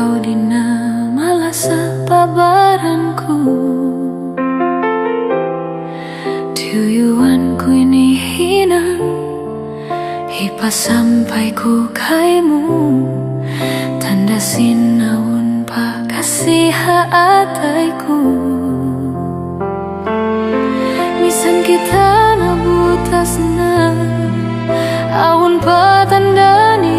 kau dina malasa pabaranku. Tuyuan ku ini hina hipa sampai ku kaimu. Tanda sinaun pa kasih haataiku. Misan kita na butas na aun pa tanda niya.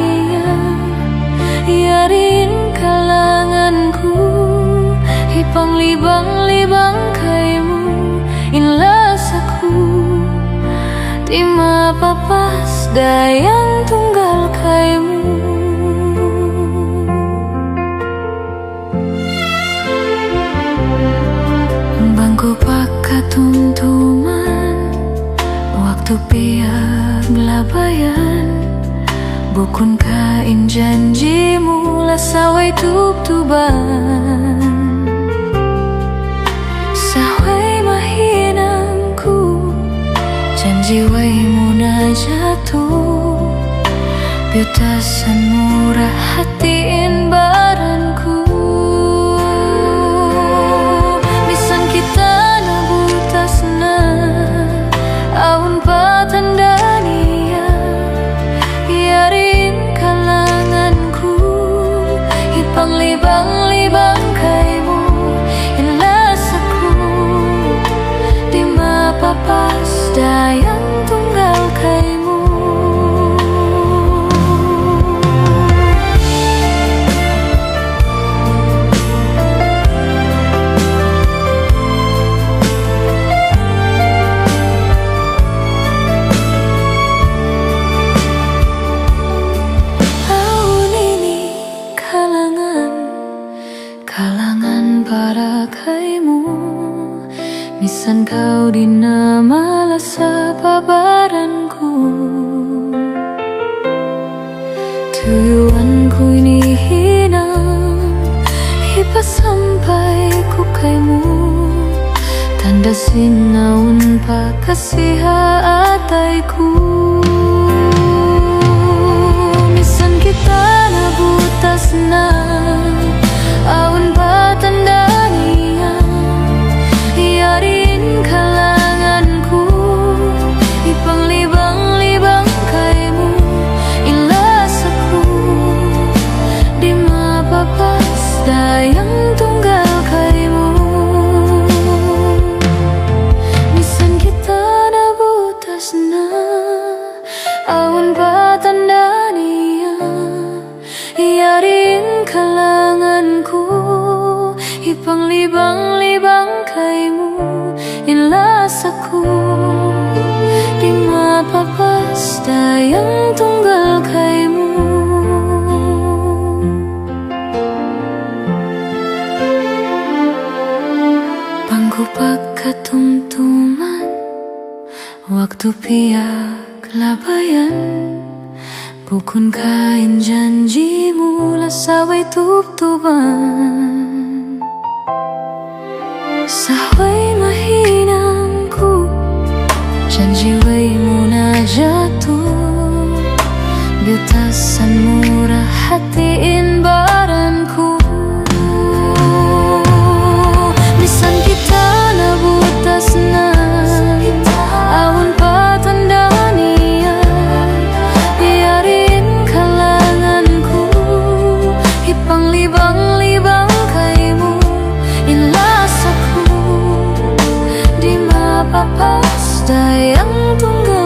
Yarin kalanganku hipang libang-libang kaimu. Inlas aku di mapapas dayang tunggal kaimu. Bangku pakatuntuman waktu piag labayan. Bukun kain janjimu lasaway tubtuban. Saway mahinangku janji way muna jatuh. Biutasan murah hatiin baranku. Misan kita na butas na aun pa tanda niya. Yarin kalanganku hipang libang-libang kaimu. Inlas aku di mapapas dayang tunggal kaimu. Kalangan para kaimu. Misan kau dina malasa pabaranku. Tuyuanku ini hina hipa sampai ku kaimu. Tanda sinaun pa kasih haataiku. Misan kita na butas na aun pa tanda niya. Yarin kalanganku hipang libang-libang kaimu. Inlas aku di mapapas dayang tunggal kaimu. Misan kita na butas na aun pa tanda niya. Yarin kalanganku hipang libang-libang kaimu. Inlas aku di mapapas dayang tunggal kaimu. Bangku pakatumtuman waktu piag labayan. Bukun kain janjimu lasaway tubtuban. Saway mahinangku janji way muna jatuh. Biutasan murah hatiin baranku. Misan kita na butas na aun pa tanda niya. Yarin kalanganku hipang libang-libang kaimu. Inlas aku di mapapas dayang tunggal